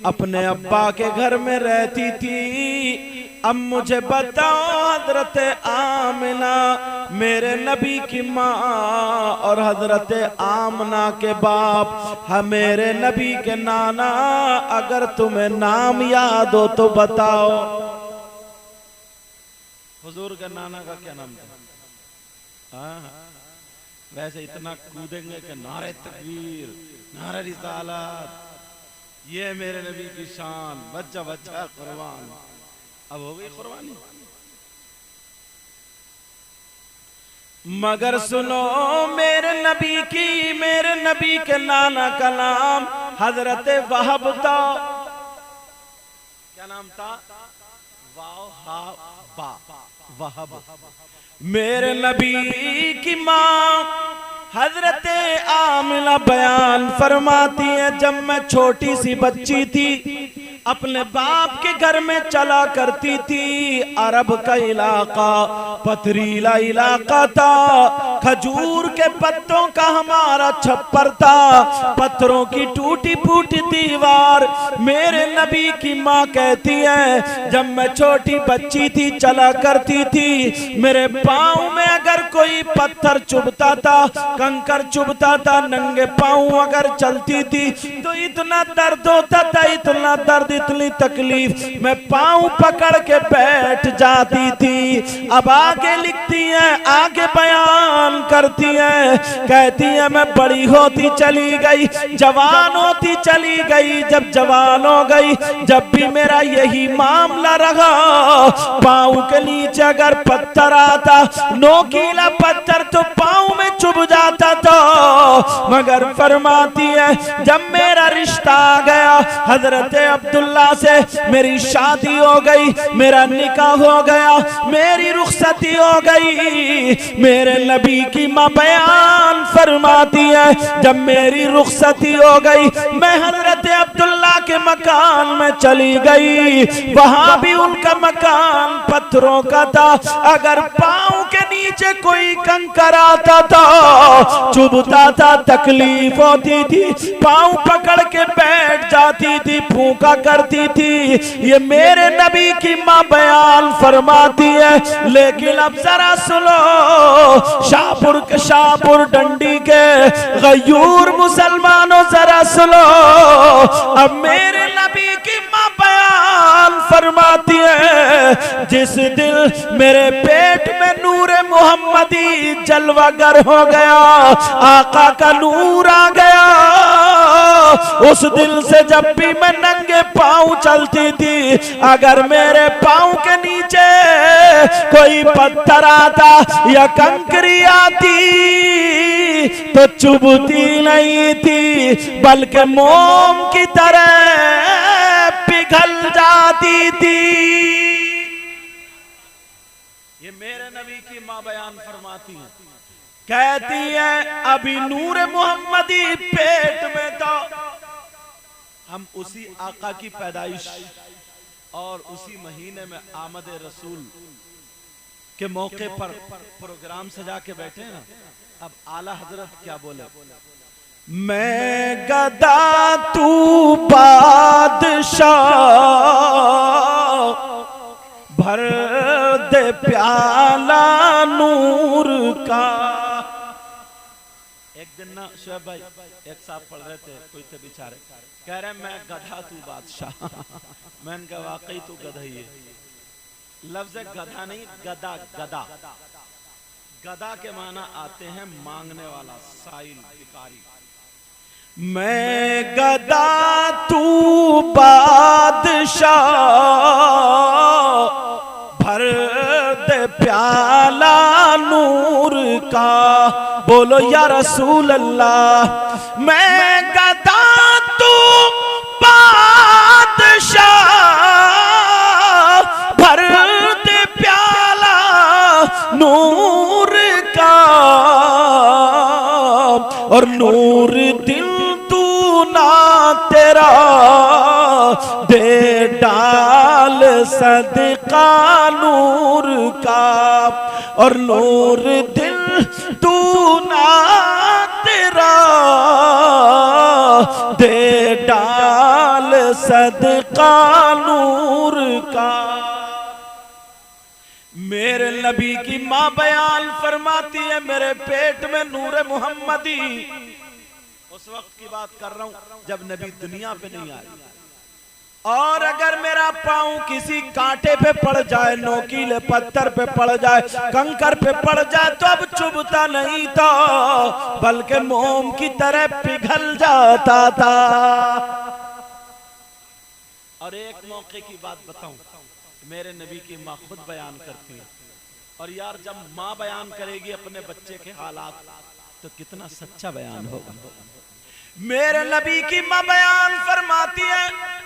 अपने अब्बा के घर में रहती थी। अब मुझे बताओ हजरत आमिना मेरे नबी की माँ और हजरत आमना के बाप मेरे नबी के नाना, अगर तुम्हें नाम याद हो तो बताओ। हुजूर के नाना का क्या नाम था? हाँ, वैसे इतना कूदेंगे कि नारे तकबीर, नारे रिसालत, ये मेरे नबी की शान, बच्चा बच्चा कुर्बान। अब हो गई कुर्बानी। मगर सुनो मेरे नबी के नाना का नाम हजरत वहब था। क्या नाम था? वहब। मेरे नबी की माँ हजरत आमिना बयान फरमाती है, जब मैं छोटी सी बच्ची थी अपने बाप के घर में चला करती थी। अरब का इलाका पथरीला इलाका था, खजूर के पत्तों का हमारा छप्पर था, पत्थरों की टूटी फूटी दीवार। मेरे नबी की माँ कहती है, जब मैं छोटी बच्ची थी चला करती थी, मेरे पाँव में अगर कोई पत्थर चुभता था, कंकर चुभता था, नंगे पाँव अगर चलती थी तो इतना दर्द होता था, इतना दर्द, इतनी तकलीफ, मैं पाँव पकड़ के बैठ जाती थी। अब आगे लिखती है, आगे बयान करती है, कहती है मैं बड़ी होती चली गई, जवान होती चली गई। जब जवान हो गई, जब भी मेरा यही मामला रहा, पाँव के नीचे अगर पत्थर आता, नोकीला पत्थर, तो पाँव में चुभ जाता था। मगर फरमाती है, जब मेरा रिश्ता आ गया हजरत अब्दुल्ला से, मेरी शादी हो गई, मेरा निकाह हो गया, मेरी रुखसती हो गई, मेरे नबी की माँ बयान फरमाती है, जब मेरी रुखसती हो गई, मैं हजरत अब्दुल्ला के मकान में चली गई। वहां भी उनका मकान पत्थरों का था, अगर पाँव के नीचे कोई कंकर आता था, चुभता था, तकलीफ होती थी, पाँव पकड़ के बैठ जाती थी, फूंका करती थी। ये मेरे नबी की माँ बयान फरमाती है। लेकिन अब जरा सुनो, शाहपुर डंडी के गयूर मुसलमानों, जरा सुनो, अब मेरे नबी की माँ बयान फरमाती है, जिस दिन मेरे पेट में नूरे मोहम्मदी जलवागर हो गया, आका का नूर आ गया, उस दिल से जब भी मैं नंगे पाँव चलती थी, अगर मेरे पाँव के नीचे कोई पत्थर आता या कंकरी आती तो चुभती नहीं थी, बल्कि मोम की तरह पिघल जाती थी। ये मेरे नबी की माँ बयान फरमाती है, कहती है, अभी नूर मोहम्मदी पेट में था, हम उसी आका की पैदाइश और उसी महीने में आमद रसूल के मौके पर प्रोग्राम सजा के बैठे ना। अब आला हजरत क्या बोले, मैं गदा तू बादशाह, भर दे प्याला नूर का। एक दिन ना शोएब भाई एक साहब पढ़ रहे थे, कोई थे बेचारे, कह रहे मैं गधा तू बादशाह। मैंने कहा वाकई तू गधा ही है। लफ्ज गधा नहीं, गदा, गदा, गदा के माना आते हैं मांगने वाला, साइल, भिखारी। मैं गदा तू बादशाह, भर दे प्याला नूर का। बोलो या रसूल अल्लाह। मैं गदा तू बादशाह, भर दे प्याला नूर का, और नूर दिल तू ना तेरा दे डाल सदका नूर का, और नूर दिल तू ना तेरा दे डाल सदका नूर का। मेरे नबी की माँ बयान फरमाती है मेरे पेट में नूर मोहम्मदी। उस वक्त की बात कर रहा हूं जब नबी दुनिया पे नहीं आए। और अगर मेरा पांव किसी कांटे पे पड़ जाए, नोकीले पत्थर पे पड़ जाए, कंकर पे पड़ जाए तो अब चुभता नहीं था, बल्कि मोम की तरह पिघल जाता था। और एक मौके की बात बताऊं, मेरे नबी की माँ खुद बयान करती है। और यार जब माँ बयान करेगी अपने बच्चे के हालात तो कितना सच्चा बयान होगा। मेरे नबी की माँ बयान फरमाती है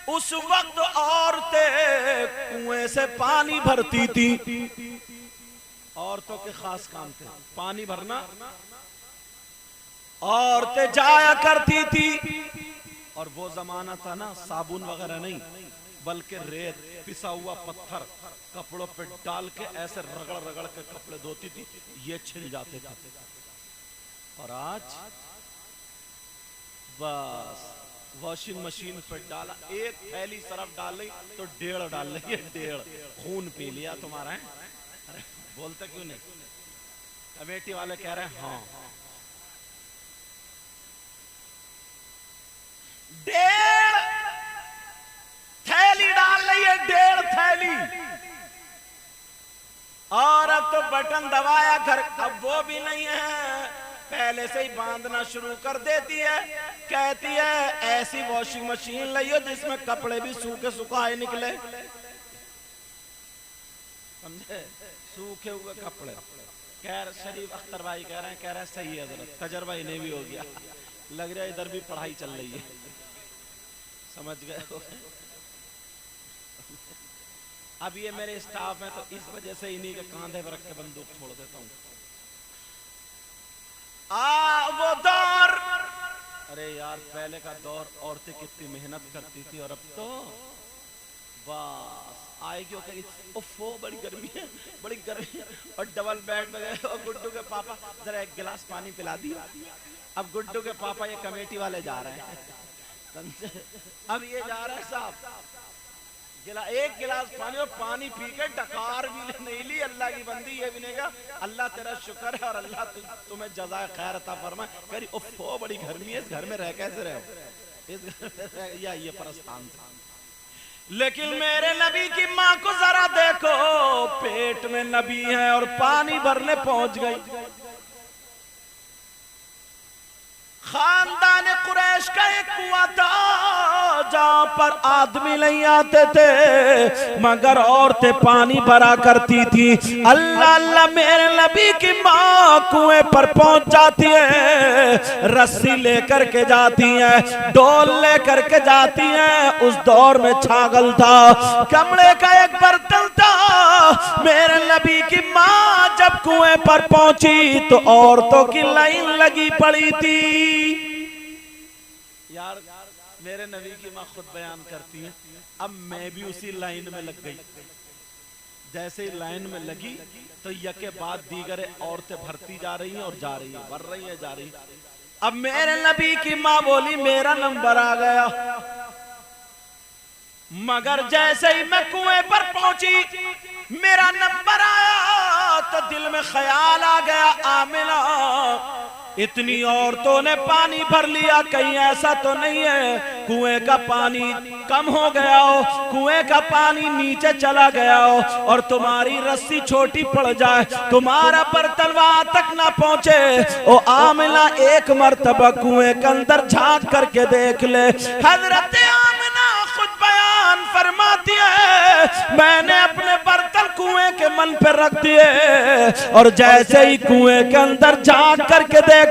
उस वक्त औरतें कुएं से पानी भरती थी। औरतों के खास काम थे पानी भरना। औरतें जाया करती थी और वो जमाना था ना साबुन वगैरह नहीं, बल्कि रेत पिसा हुआ पत्थर कपड़ों पे डाल के ऐसे रगड़ रगड़ के कपड़े धोती थी, ये छिल जाते थे। और आज बस वॉशिंग मशीन पे डाला, एक थैली सरफ डाल ली तो 1.5 डाल ली, 1.5 खून पी लिया तुम्हारा है। अरे बोलते क्यों नहीं? कमेटी वाले कह रहे हैं हाँ। 1.5 थैली डाल ली है, 1.5 थैली। और अब तो बटन दबाया घर, अब वो भी नहीं है, पहले से ही बांधना शुरू कर देती है। कहती है ऐसी वॉशिंग मशीन लाइयो जिसमें कपड़े भी सूखे सुखाए निकले। समझे? सूखे हुए कपड़े। कह शरीफ अख्तर भाई कह रहे हैं सही है, जरा तजर्बा इन्हें भी हो गया, लग रहा है इधर भी पढ़ाई चल रही है। समझ गए? अब ये मेरे स्टाफ है तो इस वजह से इन्हीं के कांधे पर रख के बंदूक छोड़ देता हूं। वो दौर, अरे यार पहले का दौर औरतें कितनी मेहनत करती थी, और अब तो बस आएगी ओफो बड़ी गर्मी है, बड़ी गर्मी है। और डबल बेड में गए और गुड्डू के पापा जरा एक गिलास पानी पिला दिया। अब गुड्डू के पापा ये कमेटी वाले जा रहे हैं, अब ये जा रहे हैं साहब एक गिलास पानी, और पानी पी के डकार भी नहीं ली। अल्लाह की बंदी ये भी नहीं कहा अल्लाह तेरा शुक्र है और अल्लाह तुम्हें जज़ाए खैर अता फरमाए। कह रही ओफो बड़ी गर्मी है, इस घर में रह कैसे रहो, इस घर में रह, या ये परस्तान था। लेकिन मेरे नबी की माँ को जरा देखो, पेट में नबी है और पानी भरने पहुंच गई। खानदान कुरैश का एक कुआं था जहां पर आदमी नहीं आते थे मगर औरतें पानी भरा करती थी। अल्लाह अल्लाह मेरे नबी की माँ कुएं पर पहुंच जाती है, रस्सी लेकर के जाती है, डोल लेकर के जाती है। उस दौर में छागल था, कमरे का एक बर्तन था। मेरे नबी की माँ जब कुएं पर पहुंची तो औरतों की लाइन लगी पड़ी थी। यार मेरे नबी की माँ खुद बयान करती है, अब मैं भी उसी लाइन में लग गई। जैसे ही लाइन में लगी तो यके बाद दीगरे औरतें भरती जा रही हैं और जा रही हैं, भर रही हैं, जा रही हैं। अब मेरे नबी की माँ बोली मेरा नंबर आ गया। मगर जैसे ही मैं कुएं पर पहुंची, मेरा नंबर आया तो दिल में ख्याल आ गया आमिना इतनी औरतों ने पानी भर लिया, कहीं ऐसा तो नहीं है कुएं का पानी कम हो गया हो, कुएं का पानी नीचे चला गया हो और तुम्हारी रस्सी छोटी पड़ जाए, तुम्हारा बर्तन वहां तक ना पहुंचे। ओ आमिना एक मर्तबा कुएं के अंदर झांक करके देख ले। हजरत आमिना खुद बयान फरमाती है मैंने अपने बर्तन कुएं के मन पे रख दिए और जैसे ही कुएं के अंदर झांक करके देखा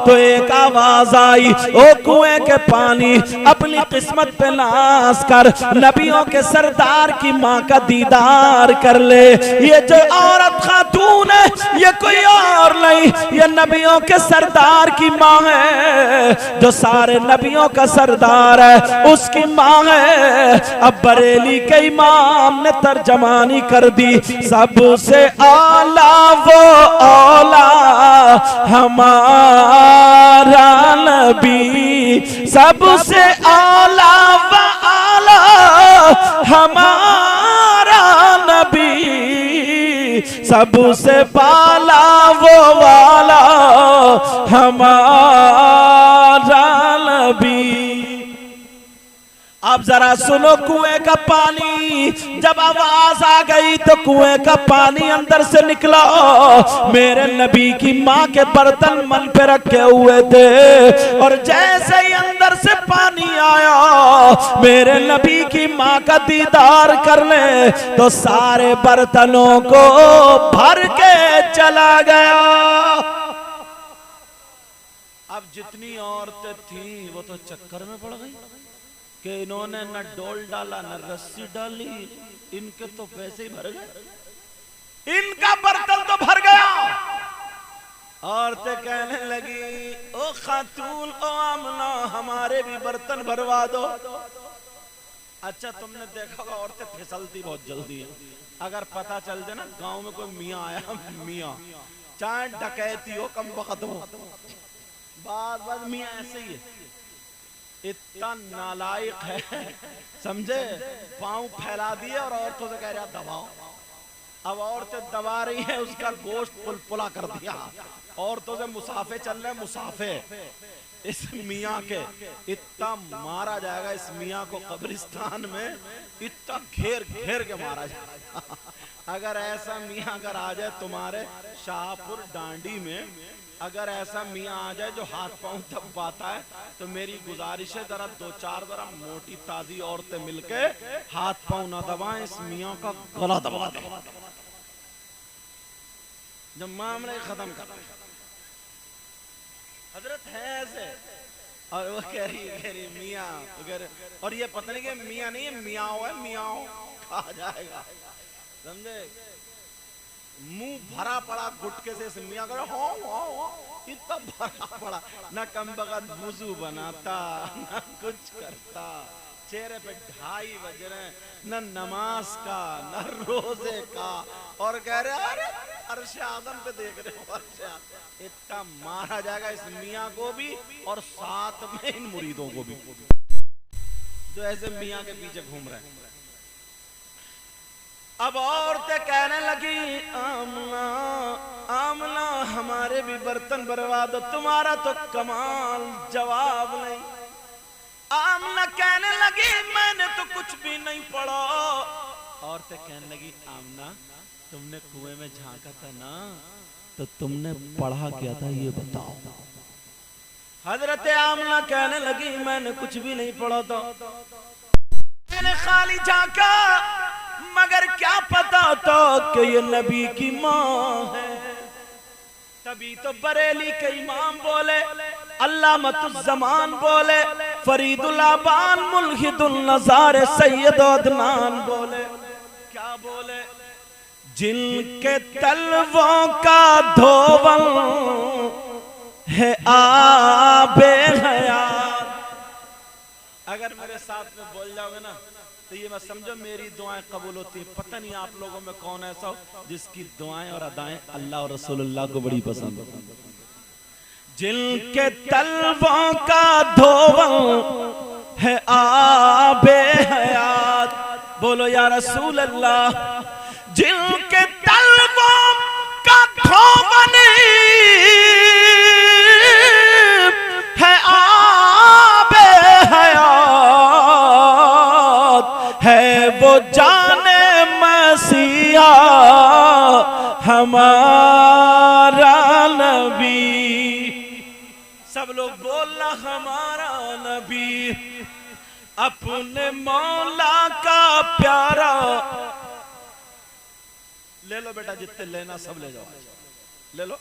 तो एक आवाज आई, ओ कुएं के पानी अपनी किस्मत पे नाश कर, नबियों के सरदार की माँ का दीदार कर ले। ये जो औरत खातून है ये कोई और नहीं, ये नबियों के सरदार की माँ है, जो सारे नबियों का सरदार है उसकी माँ है। अब बरेली के इमाम ने तर्जमानी कुर्बानी कर दी। सबसे आला वो औला हमारा नबी, सबसे आला वो आला हमारा नबी, सबसे बाला वो वाला हमारा नबी। अब जरा सुनो कुएं का पानी, जब आवाज आ गई तो कुएं का पानी अंदर से निकला। मेरे नबी की माँ के बर्तन मन पे रखे हुए थे और जैसे ही अंदर से पानी आया मेरे नबी की माँ का दीदार करने, तो सारे बर्तनों को भर के चला गया। अब जितनी औरतें थी वो तो चक्कर में पड़ गई कि इन्होंने न डोल डाला न रस्सी डाली, इनके तो पैसे ही भर गए, इनका बर्तन तो भर गया। औरतें कहने लगी, ओ खातून ओ आमना हमारे भी बर्तन भरवा दो। अच्छा तुमने देखा होगा औरतें फिसलती बहुत जल्दी है। अगर पता चल जाए ना गांव में कोई मियाँ आया, मियाँ चाहे डकैती हो कम वक्त हो, बात बात मियाँ ऐसे ही है, इतना नालायक है समझे, पांव फैला दिए और औरतों से कह रहा दबाओ। अब औरतें दबा रही हैं, उसका गोश्त पुलपुला कर दिया। औरतों से मुसाफे चल रहे, मुसाफे इस मियाँ के इतना मारा जाएगा, इस मियाँ को कब्रिस्तान में इतना घेर घेर के मारा जाएगा। अगर ऐसा मियाँ अगर आ जाए तुम्हारे शाहपुर डांडी में, अगर ऐसा मियाँ आ जाए जो हाथ पांव दब पाता है, तो मेरी गुजारिश है जरा दो चार जरा मोटी ताजी औरतें मिलके हाथ पांव ना दबाएं, इस मियाँ का गला दबा दें, जब मामले खत्म कर। हजरत है ऐसे, और वो कह रही मियाँ, और ये पता नहीं कि मियाँ नहीं है, मियाँ है, मियाँ कहा जाएगा समझे। मुंह भरा पड़ा गुटके से इस मियाँ कर हो इतना भरा पड़ा, न कम बगत वुजू बनाता न कुछ करता, चेहरे पे 2:30 बज रहे, न नमाज का न रोजे का, और कह रहे अरे अर्श आज़म पे देख रहे हो, अर्श इतना मारा जाएगा इस मियाँ को भी और साथ में इन मुरीदों को भी जो ऐसे मियाँ के पीछे घूम रहे हैं। अब औरतें कहने लगी आमना आमना हमारे भी बर्तन भरवा दो, तुम्हारा तो कमाल जवाब नहीं। आमना कहने लगी मैंने तो कुछ भी नहीं पढ़ा। औरतें कहने लगी आमना तुमने कुएं में झांका था ना, तो तुमने पढ़ा क्या था ये बताओ। हजरत आमना कहने लगी मैंने कुछ भी नहीं पढ़ा था, मैंने खाली झांका, मगर क्या पता था कि ये नबी की माँ है। तभी तो बरेली के इमाम बोले, अल्लामतुज़्ज़मान बोले, फरीदुल आबान मुल्हिदुल नज़ार सैयद अदनान बोले, क्या बोले, जिनके तलवों का धोवन है आबे हयात। अगर मेरे साथ में बोल जाओगे ना तो ये मत समझो मेरी दुआएं कबूल होती है। पता नहीं आप लोगों में कौन ऐसा हो जिसकी दुआएं और अदाएं अल्लाह और रसूलुल्लाह को बड़ी पसंद हो। जिनके तलवों का धोवन है आबे हयात, बोलो या रसूल अल्लाह। जिनके तलवों का धोवन है आबे हयात, है वो जाने मसीहा हमारा नबी। सब लोग बोलना हमारा नबी, अपने मौला का प्यारा। ले लो बेटा जितने लेना सब ले जाओ, ले लो।